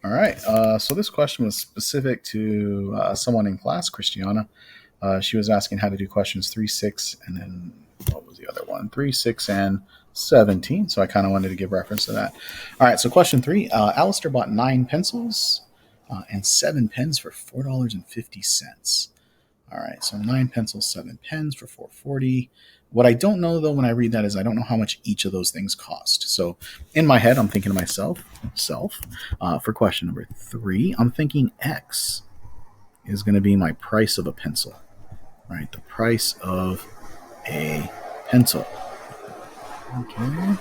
All right. So this question was specific to someone in class, Crystiana. She was asking how to do questions 3, 6, and then what was the other one? 3, 6, and 17. So I kind of wanted to give reference to that. All right. So question 3: Alistair bought 9 pencils and 7 pens for $4.50. All right, so 9 pencils, 7 pens for 440. What I don't know though when I read that is I don't know how much each of those things cost. So in my head, I'm thinking to myself, for question number 3, I'm thinking X is going to be my price of a pencil, right? The price of a pencil, okay,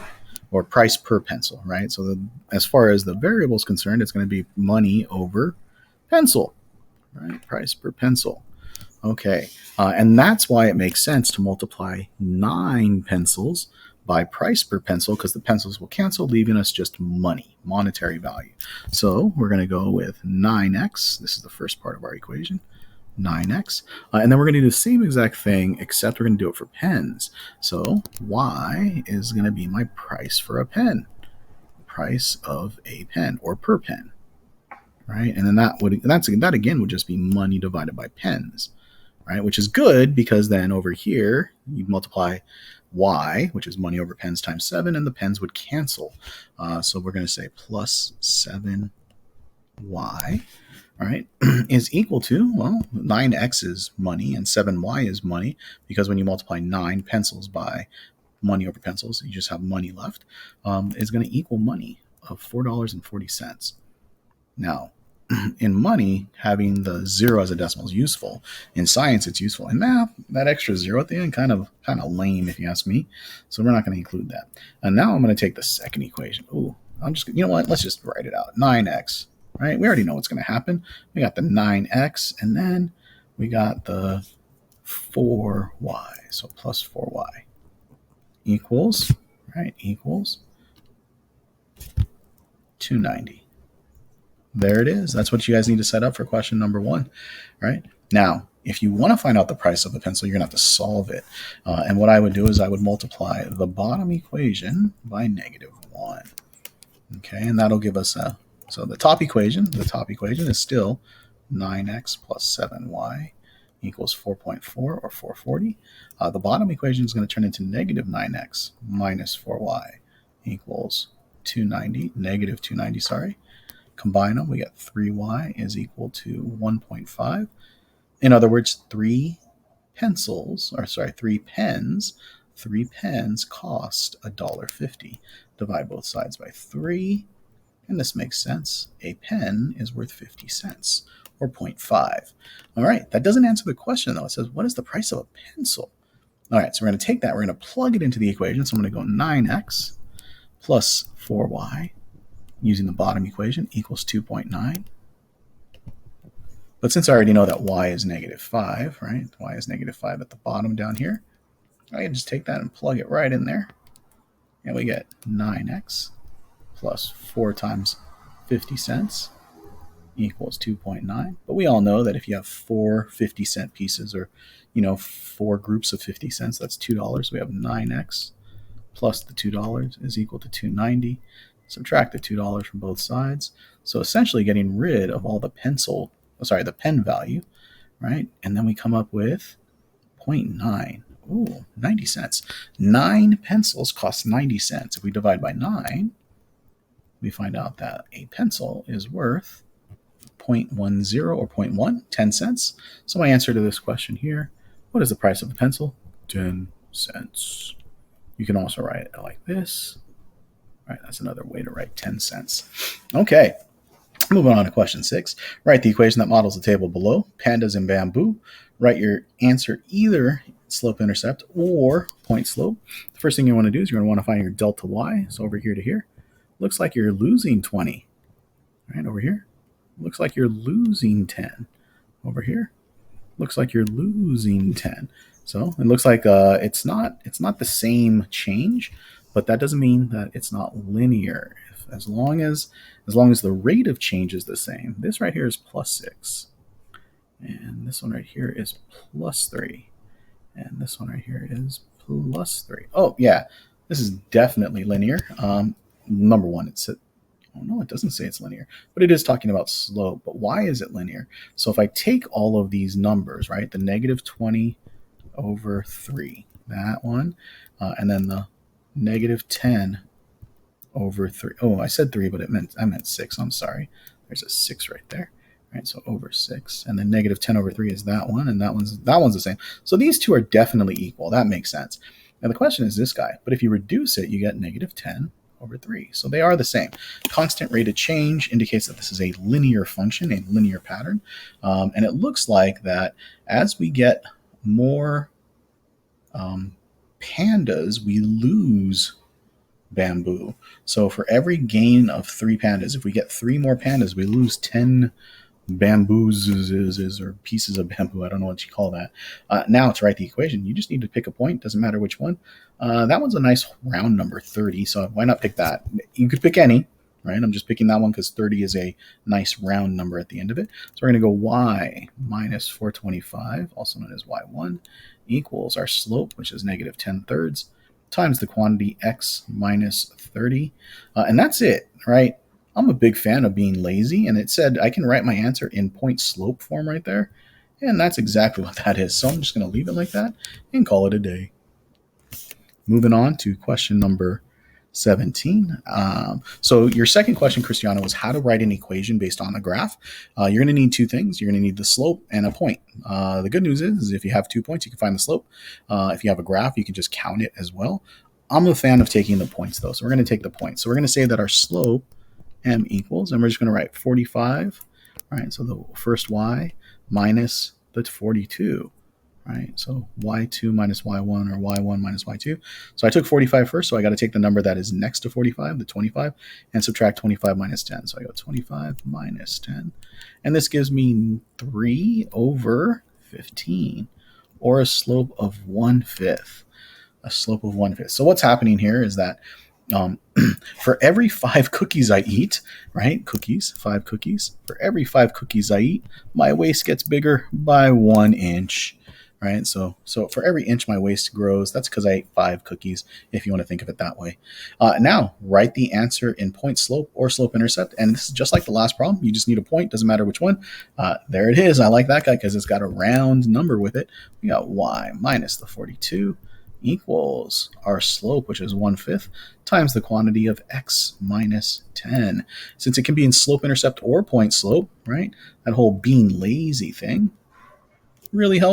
or price per pencil, right? So as far as the variable is concerned, it's going to be money over pencil, right? Price per pencil. Okay. And that's why it makes sense to multiply 9 pencils by price per pencil, because the pencils will cancel, leaving us just money, monetary value. So we're going to go with 9x. This is the first part of our equation, 9x. And then we're going to do the same exact thing, except we're going to do it for pens. So y is going to be my price for a pen, price of a pen, or per pen, right? And then that again would just be money divided by pens, right? Which is good, because then over here you multiply y, which is money over pens, times 7, and the pens would cancel. So we're going to say plus 7y, all right, is equal to, well, 9x is money and 7y is money, because when you multiply 9 pencils by money over pencils, you just have money left, is going to equal money of $4.40. Now, in money, having the 0 as a decimal is useful. In science, it's useful. In math, that extra 0 at the end kind of lame, if you ask me. So we're not going to include that. And now I'm going to take the second equation. Ooh, you know what? Let's just write it out. 9x, right? We already know what's going to happen. We got the 9x, and then we got the 4y. So plus 4y equals, right, equals 290. There it is. That's what you guys need to set up for question number 1, right? Now, if you want to find out the price of a pencil, you're going to have to solve it. And what I would do is I would multiply the bottom equation by -1. Okay, and that'll give us so the top equation is still 9x plus 7y equals 4.4, or 440. The bottom equation is going to turn into -9x minus 4y equals 290, negative 290, sorry. Combine them, we get 3y is equal to 1.5. In other words, 3 pens cost $1.50. Divide both sides by 3, and this makes sense. A pen is worth 50 cents, or 0.5. All right, that doesn't answer the question, though. It says, what is the price of a pencil? All right, so we're going to take that, we're going to plug it into the equation. So I'm going to go 9x plus 4y using the bottom equation equals 2.9. But since I already know that y is -5, right? Y is -5 at the bottom down here. I can just take that and plug it right in there. And we get 9x plus 4 times 50 cents equals 2.9. But we all know that if you have 4 50-cent pieces, or 4 groups of 50 cents, that's $2. We have 9x plus the $2 is equal to 290. Subtract the $2 from both sides. So essentially getting rid of all the the pen value, right? And then we come up with 0.9. Ooh, 90 cents. 9 pencils cost 90 cents. If we divide by 9, we find out that a pencil is worth 0.10, or 0.1, 10 cents. So my answer to this question here, what is the price of a pencil? 10 cents. You can also write it like this. Right, that's another way to write 10 cents. Okay, moving on to question 6. Write the equation that models the table below. Pandas and bamboo. Write your answer either slope-intercept or point slope. The first thing you want to do is you're going to want to find your delta y. So over here to here, looks like you're losing 20. Right over here, looks like you're losing 10. Over here, looks like you're losing 10. So it looks like it's not the same change, but that doesn't mean that it's not linear. As long as the rate of change is the same. This right here is +6, and this one right here is +3, and this one right here is +3. Oh yeah, this is definitely linear. Number one, it's Oh, no, it doesn't say it's linear, but it is talking about slope. But why is it linear? So if I take all of these numbers, right, the negative 20 over 3, that one, and then the negative 10 over 3. Oh, I said 3, but I meant 6. I'm sorry. There's a 6 right there. Right, so over 6, and then negative 10 over 3 is that one, and that one's the same. So these two are definitely equal. That makes sense. Now the question is this guy, but if you reduce it, you get negative 10 over 3. So they are the same. Constant rate of change indicates that this is a linear function, a linear pattern, and it looks like that as we get more pandas, we lose bamboo. So for every gain of 3 pandas, if we get 3 more pandas, we lose 10 bamboos or pieces of bamboo. I don't know what you call that. Now to write the equation, you just need to pick a point. Doesn't matter which one. That one's a nice round number, 30. So why not pick that? You could pick any, right? I'm just picking that one because 30 is a nice round number at the end of it. So we're going to go y minus 425, also known as y1, equals our slope, which is negative 10 thirds, times the quantity x minus 30. And that's it, right? I'm a big fan of being lazy, and it said I can write my answer in point slope form right there, and that's exactly what that is. So I'm just going to leave it like that and call it a day. Moving on to question number 17. So your second question, Crystiana, was how to write an equation based on the graph. You're going to need 2 things. You're going to need the slope and a point. The good news is if you have 2 points, you can find the slope. If you have a graph, you can just count it as well. I'm a fan of taking the points, though, so we're going to take the points. So we're going to say that our slope m equals, and we're just going to write 45, right? So the first y minus the 42, right? So y2 minus y1, or y1 minus y2. So I took 45 first, so I got to take the number that is next to 45, the 25, and subtract 25 minus 10. So I go 25 minus 10, and this gives me 3 over 15, or a slope of 1/5. A slope of 1/5. So what's happening here is that for every 5 cookies I eat, right? 5 cookies. For every 5 cookies I eat, my waist gets bigger by 1 inch, right? So for every inch my waist grows, that's because I ate 5 cookies, if you want to think of it that way. Now, write the answer in point slope or slope intercept, and this is just like the last problem. You just need a point, doesn't matter which one. There it is. I like that guy because it's got a round number with it. We got y minus the 42 equals our slope, which is 1/5, times the quantity of x minus 10. Since it can be in slope intercept or point slope, right? That whole being lazy thing really helps.